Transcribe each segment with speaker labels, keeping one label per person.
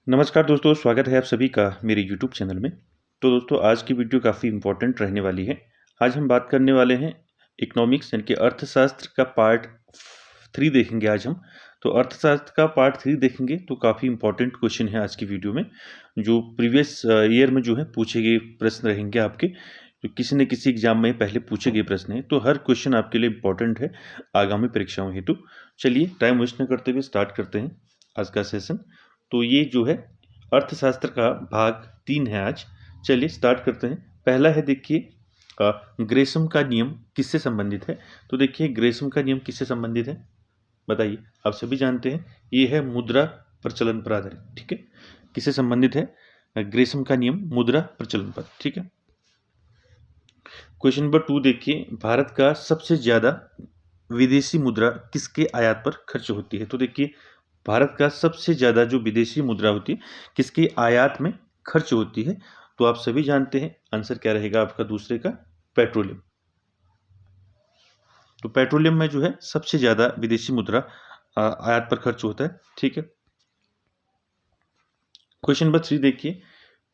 Speaker 1: नमस्कार दोस्तों, स्वागत है आप सभी का मेरे यूट्यूब चैनल में। तो दोस्तों, आज की वीडियो काफ़ी इम्पोर्टेंट रहने वाली है। आज हम बात करने वाले हैं इकोनॉमिक्स यानी कि अर्थशास्त्र का पार्ट 3 देखेंगे आज हम। तो अर्थशास्त्र का पार्ट 3 देखेंगे तो काफ़ी इम्पोर्टेंट क्वेश्चन है आज की वीडियो में, जो प्रीवियस ईयर में जो है पूछे गए प्रश्न रहेंगे आपके, जो किसी न किसी एग्जाम में पहले पूछे गए प्रश्न हैं। तो हर क्वेश्चन आपके लिए इम्पोर्टेंट है आगामी परीक्षाओं हेतु। चलिए टाइम वेस्ट न करते हुए स्टार्ट करते हैं आज का सेशन। तो ये जो है अर्थशास्त्र का भाग 3 है आज। चलिए स्टार्ट करते हैं। पहला है, देखिए, ग्रेसम का नियम किससे संबंधित है। तो देखिए, ग्रेसम का नियम किससे संबंधित है बताइए। आप सभी जानते हैं ये है मुद्रा प्रचलन पर आधारित। ठीक है, किससे संबंधित है? ग्रेसम का नियम मुद्रा प्रचलन पर। ठीक है। क्वेश्चन नंबर 2 देखिए, भारत का सबसे ज्यादा विदेशी मुद्रा किसके आयात पर खर्च होती है। तो देखिए, भारत का सबसे ज़्यादा जो विदेशी मुद्रा होती है किसकी आयात में खर्च होती है। तो आप सभी जानते हैं आंसर क्या रहेगा आपका दूसरे का, पेट्रोलियम। तो पेट्रोलियम में जो है सबसे ज़्यादा विदेशी मुद्रा आयात पर खर्च होता है। ठीक है। क्वेश्चन नंबर 3 देखिए,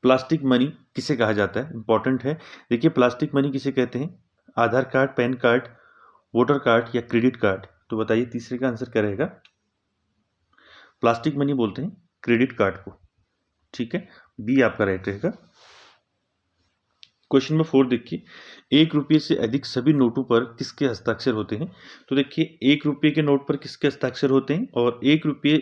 Speaker 1: प्लास्टिक मनी किसे कहा जाता है, इंपॉर्टेंट है। देखिए, प्लास्टिक मनी किसे कहते हैं? Aadhaar card, PAN card, voter card या क्रेडिट कार्ड। तो बताइए तीसरे का आंसर क्या रहेगा? प्लास्टिक मनी बोलते हैं क्रेडिट कार्ड को। ठीक है, बी आपका राइट रहेगा। क्वेश्चन नंबर 4 देखिए, 1 रुपये से अधिक सभी नोटों पर किसके हस्ताक्षर होते हैं। तो देखिए, 1 रुपये के नोट पर किसके हस्ताक्षर होते हैं और 1 रुपये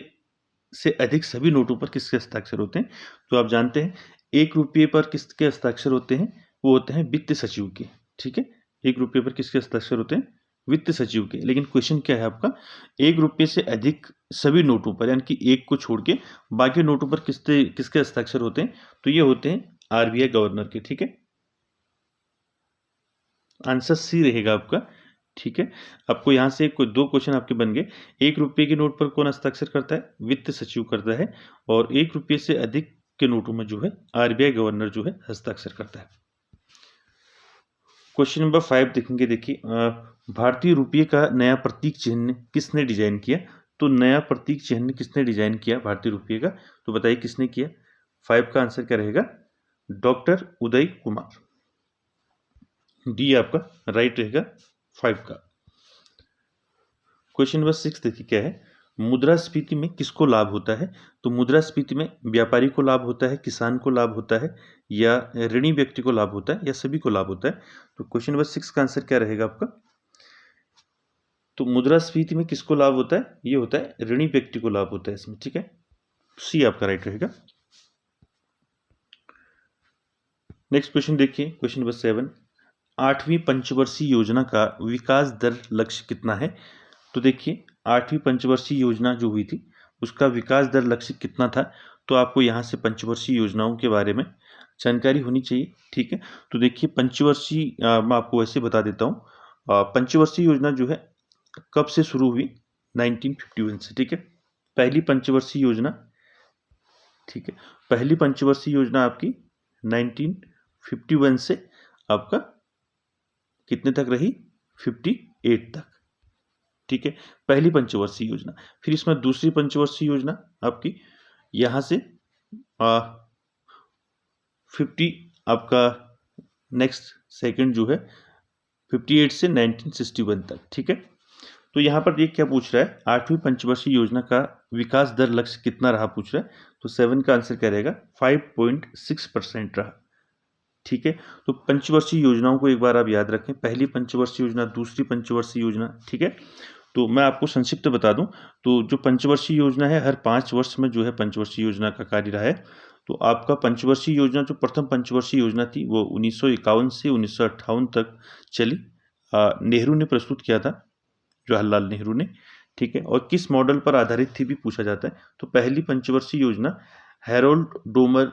Speaker 1: से अधिक सभी नोटों पर किसके हस्ताक्षर होते हैं। तो आप जानते हैं 1 रुपये पर किसके हस्ताक्षर होते हैं, वो होते हैं वित्त सचिव के। ठीक है, 1 रुपये पर किसके हस्ताक्षर होते हैं? वित्त सचिव के। लेकिन क्वेश्चन क्या है आपका, 1 रुपये से अधिक सभी नोटों पर यानी कि एक को छोड़ के बाकी नोटों पर किसके किसके हस्ताक्षर होते हैं। तो ये होते हैं आरबीआई गवर्नर के। ठीक है, आंसर सी रहेगा आपका। ठीक है, आपको यहाँ से कोई 2 क्वेश्चन आपके बन गए। 1 रुपये के नोट पर कौन हस्ताक्षर करता है? वित्त सचिव करता है। और 1 रुपये से अधिक के नोटों में जो है आरबीआई गवर्नर जो है हस्ताक्षर करता है। क्वेश्चन नंबर 5 देखेंगे। देखिए, भारतीय रुपये का नया प्रतीक चिन्ह किसने डिजाइन किया। तो नया प्रतीक चिन्ह किसने डिजाइन किया भारतीय रुपये का, तो बताइए किसने किया। 5 का आंसर क्या रहेगा? डॉक्टर उदय कुमार। डी आपका राइट रहेगा 5 का। क्वेश्चन नंबर 6 देखिए क्या है, मुद्रास्फीति में किसको लाभ होता है। तो मुद्रास्फीति में व्यापारी को लाभ होता है, किसान को लाभ होता है या ऋणी व्यक्ति को लाभ होता है या सभी को लाभ होता है। तो क्वेश्चन नंबर 6 का आंसर क्या रहेगा आपका? तो मुद्रास्फीति में किसको लाभ होता है? ये होता है ऋणी व्यक्ति को लाभ होता है इसमें। ठीक है, सी आपका राइट रहेगा। नेक्स्ट क्वेश्चन देखिए, क्वेश्चन नंबर 7, 8वीं पंचवर्षीय योजना का विकास दर लक्ष्य कितना है। तो देखिए, 8वीं पंचवर्षीय योजना जो हुई थी उसका विकास दर लक्ष्य कितना था। तो आपको यहाँ से पंचवर्षीय योजनाओं के बारे में जानकारी होनी चाहिए। ठीक है, तो देखिए पंचवर्षीय मैं आपको वैसे बता देता हूँ। पंचवर्षीय योजना जो है कब से शुरू हुई? 1951 से। ठीक है, पहली पंचवर्षीय योजना। ठीक है, पहली पंचवर्षीय योजना आपकी 1951 से आपका कितने तक रही? 58 तक। ठीक है, पहली पंचवर्षीय योजना। फिर इसमें दूसरी पंचवर्षीय योजना आपकी यहां से 50 आपका नेक्स्ट सेकंड जो है 58 से 1961 तक। ठीक है, तो यहाँ पर ये क्या पूछ रहा है, 8वीं पंचवर्षीय योजना का विकास दर लक्ष्य कितना रहा पूछ रहा है। तो 7 का आंसर क्या रहेगा? 5.6% रहा। ठीक है, तो पंचवर्षीय योजनाओं को एक बार आप याद रखें, पहली पंचवर्षीय योजना, दूसरी पंचवर्षीय योजना। ठीक है, तो मैं आपको संक्षिप्त बता दूं, तो जो पंचवर्षीय योजना है हर 5 वर्ष में जो है पंचवर्षीय योजना का कार्य रहा है। तो आपका पंचवर्षीय योजना जो प्रथम पंचवर्षीय योजना थी वो 1951 से 1958 तक चली। नेहरू ने प्रस्तुत किया था, जवाहरलाल नेहरू ने। ठीक है, और किस मॉडल पर आधारित थी भी पूछा जाता है। तो पहली पंचवर्षीय योजना हैरोल्ड डोमर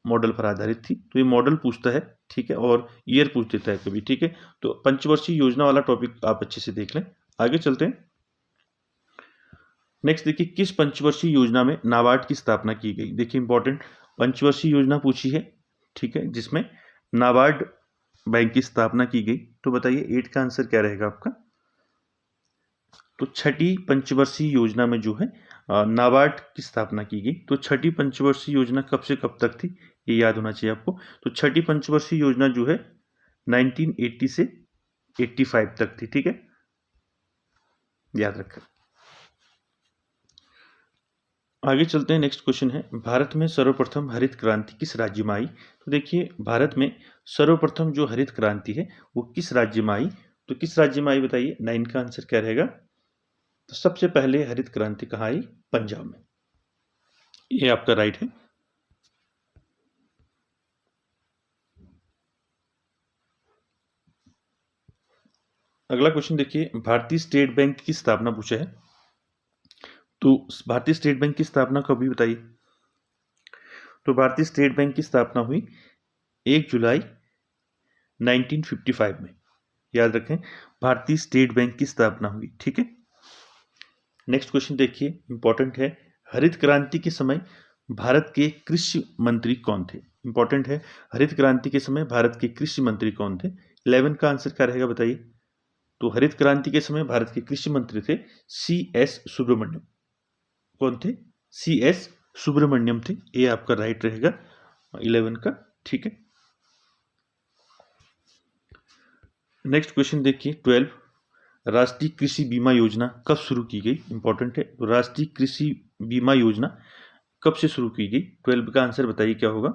Speaker 1: मॉडल पर आधारित थी। तो ये मॉडल पूछता है। ठीक है, और ईयर पूछ देता है कभी। ठीक है, तो पंचवर्षीय योजना वाला टॉपिक आप अच्छे से देख लें। आगे चलते हैं। नेक्स्ट देखिए, किस पंचवर्षीय योजना में नाबार्ड की स्थापना की गई। देखिए इंपॉर्टेंट, पंचवर्षीय योजना पूछी है। ठीक है, जिसमें नाबार्ड बैंक की स्थापना की गई। तो बताइए 8 का आंसर क्या रहेगा आपका? तो छठी पंचवर्षीय योजना में जो है नाबार्ड की स्थापना की गई। तो छठी पंचवर्षीय योजना कब से कब तक थी, ये याद होना चाहिए आपको। तो छठी पंचवर्षीय योजना जो है 1980 से 85 तक थी, ठीक है, याद रखें। आगे चलते हैं, नेक्स्ट क्वेश्चन है, भारत में सर्वप्रथम हरित क्रांति किस राज्य में आई। तो देखिए, भारत में सर्वप्रथम जो हरित क्रांति है वो किस राज्य में आई, तो किस राज्य में आई बताइए। 9 का आंसर क्या रहेगा। तो सबसे पहले हरित क्रांति कहाँ आई, पंजाब में, ये आपका राइट है। अगला क्वेश्चन देखिए, भारतीय स्टेट बैंक की स्थापना पूछा है। तो भारतीय स्टेट बैंक की स्थापना कब हुई बताइए। तो भारतीय स्टेट बैंक की स्थापना हुई 1 जुलाई 1955 में, याद रखें, भारतीय स्टेट बैंक की स्थापना हुई, ठीक है। नेक्स्ट क्वेश्चन देखिए, इंपॉर्टेंट है, हरित क्रांति के समय भारत के कृषि मंत्री कौन थे। इंपॉर्टेंट है, हरित क्रांति के समय भारत के कृषि मंत्री कौन थे। 11 का आंसर क्या रहेगा बताइए। तो हरित क्रांति के समय भारत के कृषि मंत्री थे CS सुब्रमण्यम। कौन थे, CS सुब्रमण्यम थे, ये आपका राइट रहेगा 11 का, ठीक है। नेक्स्ट क्वेश्चन देखिए 12, राष्ट्रीय कृषि बीमा योजना कब शुरू की गई। इंपॉर्टेंट है, तो राष्ट्रीय कृषि बीमा योजना कब से शुरू की गई। 12 का आंसर बताइए क्या होगा।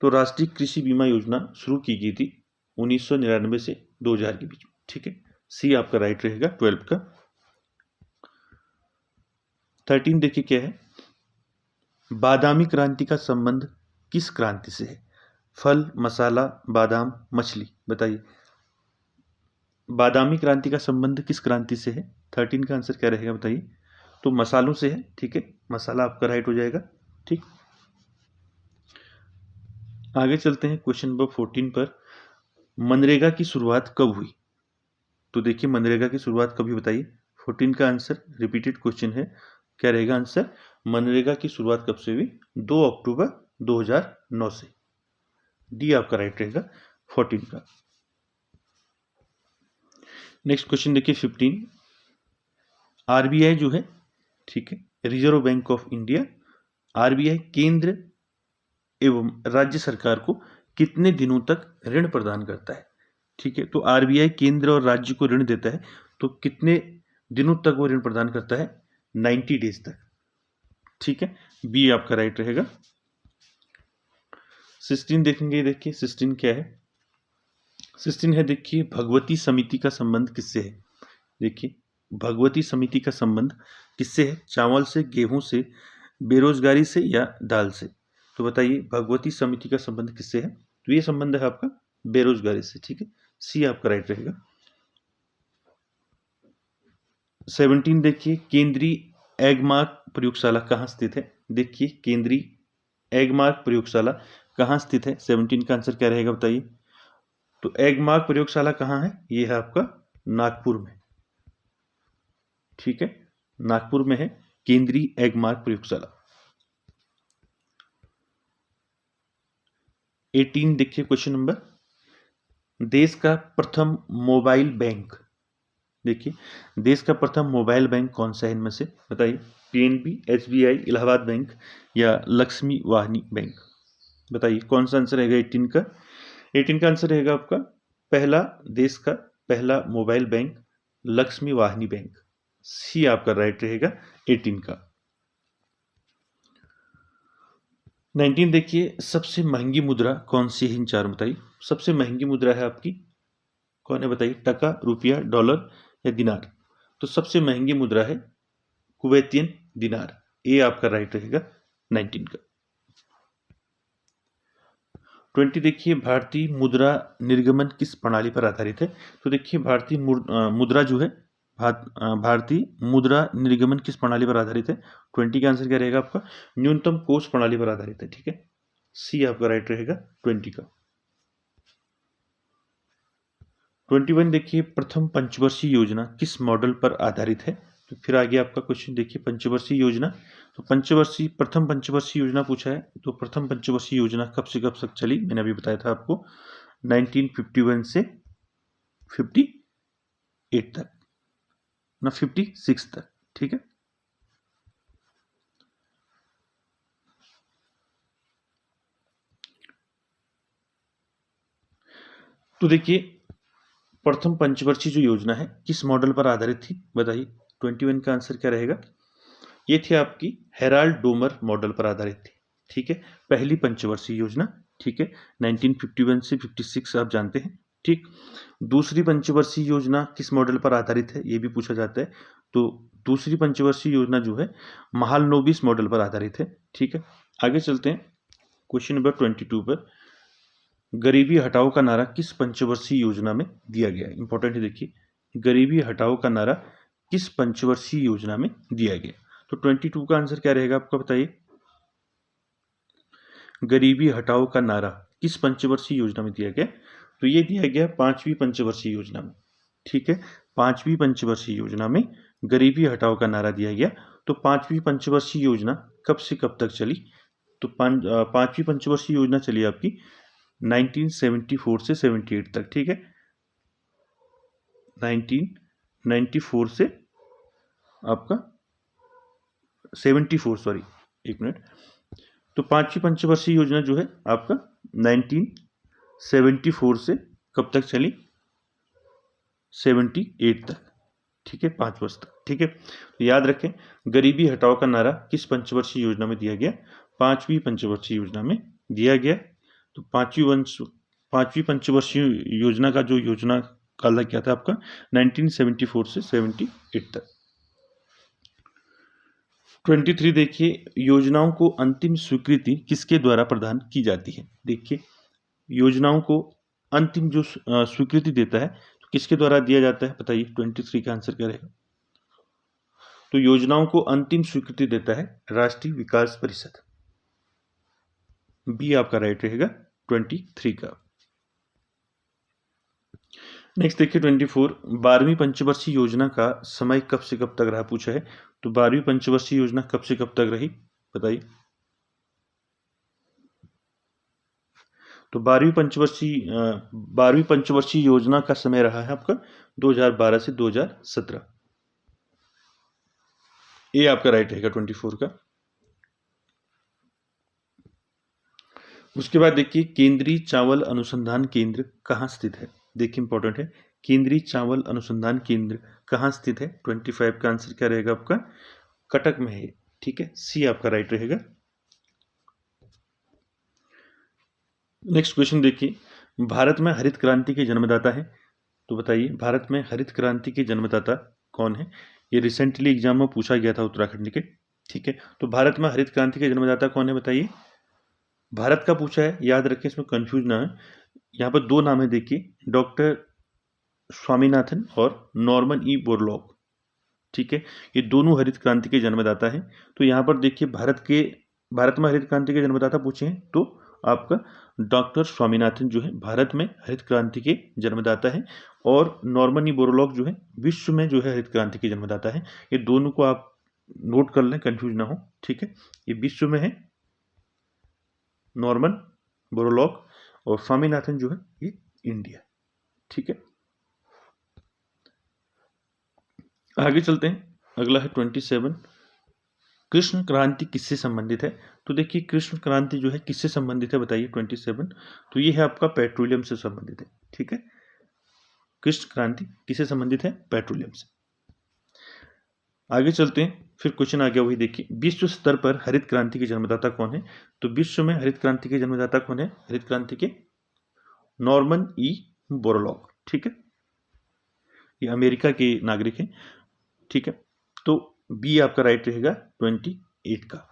Speaker 1: तो राष्ट्रीय कृषि बीमा योजना शुरू की गई थी 1999 से 2000 के बीच में, ठीक है, सी आपका राइट रहेगा 12 का। 13 देखिए क्या है, बादामी क्रांति का संबंध किस क्रांति से है। फल, मसाला, बादाम, मछली, बताइए। बादामी क्रांति का संबंध किस क्रांति से है। 13 का आंसर क्या रहेगा बताइए। तो मसालों से है, ठीक है, मसाला आपका राइट हो जाएगा, ठीक। आगे चलते हैं क्वेश्चन नंबर 14 पर, मनरेगा की शुरुआत कब हुई। तो देखिए, मनरेगा की शुरुआत कब हुई बताइए। 14 का आंसर रिपीटेड क्वेश्चन है, क्या रहेगा आंसर। मनरेगा की शुरुआत कब से हुई, 2 अक्टूबर 2009 से, डी आपका राइट रहेगा 14 का। नेक्स्ट क्वेश्चन देखिए 15, आरबीआई जो है, ठीक है, reserve bank of India, RBI केंद्र एवं राज्य सरकार को कितने दिनों तक ऋण प्रदान करता है। ठीक है, तो आरबीआई केंद्र और राज्य को ऋण देता है, तो कितने दिनों तक वो ऋण प्रदान करता है, 90 डेज तक, ठीक है, बी आपका राइट रहेगा। 16 देखेंगे, देखिए 16 क्या है। 16 है, देखिए, भगवती समिति का संबंध किससे है। देखिए, भगवती समिति का संबंध किससे है, चावल से, गेहूं से, बेरोजगारी से या दाल से। तो बताइए, भगवती समिति का संबंध किससे है। तो ये संबंध है आपका बेरोजगारी से, ठीक है, सी आपका राइट रहेगा। 17 देखिए, केंद्रीय एगमार्क प्रयोगशाला कहाँ स्थित है। देखिए, केंद्रीय एगमार्क प्रयोगशाला कहाँ स्थित है। 17 का आंसर क्या रहेगा बताइए। तो एगमार्क प्रयोगशाला कहाँ है, ये है आपका नागपुर में, ठीक है, नागपुर में है केंद्रीय एगमार्क प्रयोगशाला। 18 देखिए क्वेश्चन नंबर, देश का प्रथम मोबाइल बैंक। देखिए, देश का प्रथम मोबाइल बैंक कौन सा है इनमें से, बताइए। पीएनबी, एसबीआई, इलाहाबाद बैंक या लक्ष्मी वाहिनी बैंक, बताइए कौन सा आंसर रहेगा 18 का। 18 का आंसर रहेगा आपका पहला, देश का पहला मोबाइल बैंक लक्ष्मी वाहिनी बैंक, सी आपका राइट रहेगा 18 का। 19 देखिए, सबसे महंगी मुद्रा कौन सी है, इन चार बताइए। सबसे महंगी मुद्रा है आपकी कौन है बताइए, टका, रुपया, डॉलर या दिनार। तो सबसे महंगी मुद्रा है कुवैतियन दिनार, ये आपका राइट रहेगा 19 का। 20 देखिए, भारतीय मुद्रा निर्गमन किस प्रणाली पर आधारित है। तो देखिए, भारतीय मुद्रा जो है, भारतीय मुद्रा निर्गमन किस प्रणाली पर आधारित है। 20 का आंसर क्या रहेगा आपका, न्यूनतम कोष प्रणाली पर आधारित है, ठीक है, सी आपका राइट रहेगा 20 का। 21 देखिए, प्रथम पंचवर्षीय योजना किस मॉडल पर आधारित है। तो फिर आगे आपका क्वेश्चन देखिए, पंचवर्षीय योजना। तो प्रथम पंचवर्षीय योजना पूछा है, तो प्रथम पंचवर्षीय योजना कब से कब तक चली, मैंने अभी बताया था आपको 1951 से 58 तक, ना 56 तक। ठीक है, तो देखिए प्रथम पंचवर्षीय जो योजना है किस मॉडल पर आधारित थी, बताइए। 21 का आंसर क्या रहेगा? ये थी आपकी हेराल्ड डोमर मॉडल पर आधारित थी। ठीक है, पहली पंचवर्षीय योजना। ठीक है, 1951 से 56 आप जानते हैं। ठीक, दूसरी पंचवर्षीय योजना किस मॉडल पर आधारित है, ये भी पूछा जाता है। तो दूसरी पंचवर्षीय योजना जो है महालनोबिस मॉडल पर आधारित है। ठीक है, आगे चलते हैं क्वेश्चन नंबर 22 पर। गरीबी हटाओ का नारा किस पंचवर्षीय योजना में दिया गया है? इंपॉर्टेंट है, देखिए गरीबी हटाओ का नारा किस पंचवर्षीय योजना में दिया गया? तो 22 का आंसर क्या रहेगा आपका, बताइए। गरीबी हटाओ का नारा किस पंचवर्षीय योजना में दिया गया? तो ये दिया गया पांचवी पंचवर्षीय योजना में। ठीक है, पांचवी पंचवर्षीय योजना में गरीबी हटाओ का नारा दिया गया। तो पांचवी पंचवर्षीय योजना कब से कब तक चली? तो पांचवी पंचवर्षीय योजना चली आपकी 1974 से 78 तक। ठीक है, 1994 से आपका 74, सॉरी एक मिनट। तो पांचवी पंचवर्षीय योजना जो है आपका 1974 से कब तक चली? 78 तक। ठीक है, 5 वर्ष तक। ठीक है, तो याद रखें गरीबी हटाओ का नारा किस पंचवर्षीय योजना में दिया गया? पांचवी पंचवर्षीय योजना में दिया गया। तो पांचवी पंचवर्षीय योजना का जो योजना काल क्या था आपका 1974 से 78 तक। 23 देखिए योजनाओं को अंतिम स्वीकृति किसके द्वारा प्रदान की जाती है? देखिए योजनाओं को अंतिम जो स्वीकृति देता है तो किसके द्वारा दिया जाता है, बताइए। 23 का आंसर क्या रहेगा? तो योजनाओं को अंतिम स्वीकृति देता है राष्ट्रीय विकास परिषद। बी आपका राइट रहेगा 23 का। नेक्स्ट देखिए 24, 12वीं पंचवर्षीय योजना का समय कब से कब तक रहा, पूछा है। तो 12वीं पंचवर्षीय योजना कब से कब तक रही, बताइए। तो 12वीं पंचवर्षीय योजना का समय रहा है आपका 2012 से 2017। ये आपका राइट रहेगा 24 का। उसके बाद देखिए केंद्रीय चावल अनुसंधान केंद्र कहाँ स्थित है? देखिए इंपॉर्टेंट है, केंद्रीय चावल अनुसंधान केंद्र कहाँ स्थित है? 25 का आंसर क्या रहेगा आपका? कटक में है। ठीक है, सी आपका राइट रहेगा। नेक्स्ट क्वेश्चन देखिए भारत में हरित क्रांति के जन्मदाता है, तो बताइए भारत में हरित क्रांति के जन्मदाता कौन है? ये रिसेंटली एग्जाम में पूछा गया था उत्तराखंड के। ठीक है, तो भारत में हरित क्रांति के जन्मदाता कौन है, बताइए। भारत का पूछा है, याद रखें इसमें कंफ्यूज ना है। यहाँ पर दो नाम है, देखिए डॉक्टर स्वामीनाथन और नॉर्मन ई बोरलॉग। ठीक है, ये दोनों हरित क्रांति के जन्मदाता हैं। तो यहाँ पर देखिए भारत में हरित क्रांति के जन्मदाता पूछे हैं तो आपका डॉक्टर स्वामीनाथन जो है भारत में हरित क्रांति के जन्मदाता है, और नॉर्मन ई बोरलॉग जो है विश्व में जो है हरित क्रांति के जन्मदाता है। ये दोनों को आप नोट कर लें, कंफ्यूज ना हो। ठीक है, ये विश्व में है नॉर्मन बोरलॉग, और स्वामीनाथन जो है ये इंडिया। ठीक है, आगे चलते हैं। अगला है 27, कृष्ण क्रांति किससे संबंधित है? तो देखिए कृष्ण क्रांति जो है किससे संबंधित है, बताइए। 27, तो ये है आपका पेट्रोलियम से संबंधित है। ठीक है, कृष्ण क्रांति किससे संबंधित है? पेट्रोलियम से। आगे चलते हैं, फिर क्वेश्चन आ गया वही देखिए विश्व स्तर पर हरित क्रांति के जन्मदाता कौन है? तो विश्व में हरित क्रांति के जन्मदाता कौन है? हरित क्रांति के नॉर्मन ई बोरलॉग। ठीक है, ये अमेरिका के नागरिक हैं। ठीक है, तो बी आपका राइट रहेगा 28 का।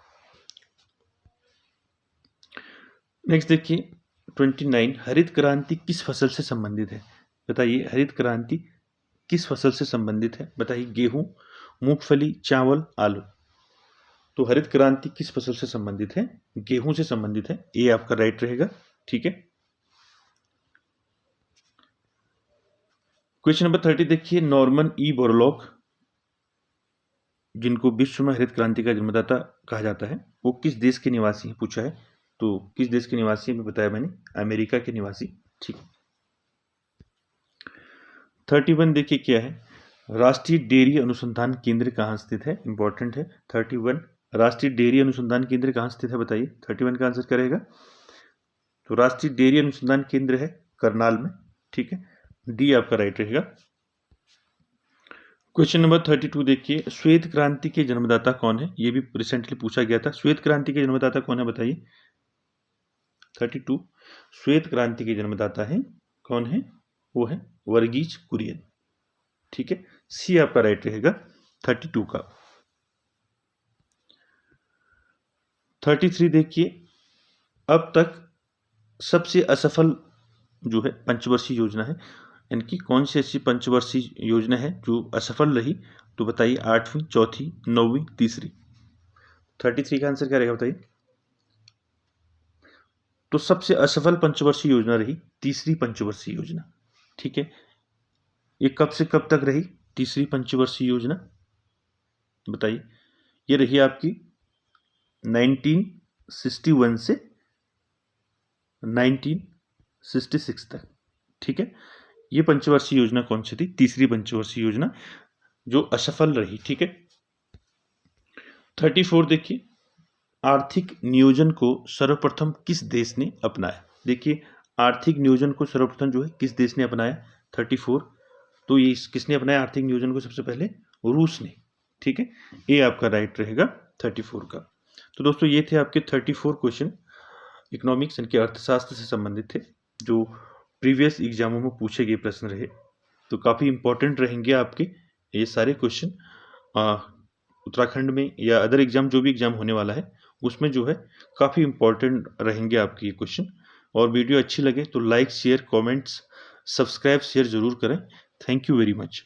Speaker 1: नेक्स्ट देखिए 29, हरित क्रांति किस फसल से संबंधित है? बताइए हरित क्रांति किस फसल से संबंधित है? बताइए गेहूं, मूंगफली, चावल, आलू। तो हरित क्रांति किस फसल से संबंधित है? गेहूं से संबंधित है। ये आपका राइट रहेगा। ठीक है, क्वेश्चन नंबर 30 देखिए नॉर्मन ई बोरलॉग जिनको विश्व में हरित क्रांति का जन्मदाता कहा जाता है वो किस देश के निवासी हैं, पूछा है। तो किस देश के निवासी हैं बताया मैंने, अमेरिका के निवासी। ठीक, 31 देखिए क्या है, राष्ट्रीय डेयरी अनुसंधान केंद्र कहाँ स्थित है? इंपॉर्टेंट है। 31 राष्ट्रीय डेयरी अनुसंधान केंद्र कहाँ स्थित है बताइए। 31 का आंसर करेगा। तो राष्ट्रीय डेयरी अनुसंधान केंद्र है करनाल में, ठीक है, डी आपका राइट रहेगा। क्वेश्चन नंबर 32 देखिए, श्वेत क्रांति के जन्मदाता कौन है? ये भी रिसेंटली पूछा गया था। श्वेत क्रांति के जन्मदाता कौन है बताइए। 32 श्वेत क्रांति के जन्मदाता है कौन है? वो है वर्गीज कुरियन, ठीक है, सी आपका राइट रहेगा 32 का। 33 देखिए, अब तक सबसे असफल जो है पंचवर्षीय योजना है, इनकी कौन सी ऐसी पंचवर्षीय योजना है जो असफल रही? तो बताइए 8वीं, चौथी, 9वीं, तीसरी। 33 का आंसर क्या रहेगा बताइए। तो सबसे असफल पंचवर्षीय योजना रही तीसरी पंचवर्षीय योजना, ठीक है। ये कब से कब तक रही तीसरी पंचवर्षीय योजना बताइए। ये रही आपकी 1961 से 1966 तक, ठीक है। ये पंचवर्षीय योजना कौन सी थी? तीसरी पंचवर्षीय योजना जो असफल रही, ठीक है। 34 देखिए, आर्थिक नियोजन को सर्वप्रथम किस देश ने अपनाया? देखिए आर्थिक नियोजन को सर्वप्रथम जो है किस देश ने अपनाया? 34 तो ये किसने अपनाया आर्थिक नियोजन को? सबसे पहले रूस ने, ठीक है, ये आपका राइट रहेगा 34 का। तो दोस्तों ये थे आपके 34 क्वेश्चन इकोनॉमिक्स यानी कि अर्थशास्त्र से संबंधित थे, जो प्रीवियस एग्जामों में पूछे गए प्रश्न रहे। तो काफ़ी इंपॉर्टेंट रहेंगे आपके ये सारे क्वेश्चन। उत्तराखंड में या अदर एग्जाम जो भी एग्जाम होने वाला है उसमें जो है काफ़ी इंपॉर्टेंट रहेंगे आपके ये क्वेश्चन। और वीडियो अच्छी लगे तो like, share, comments, subscribe, share ज़रूर करें। Thank you very much.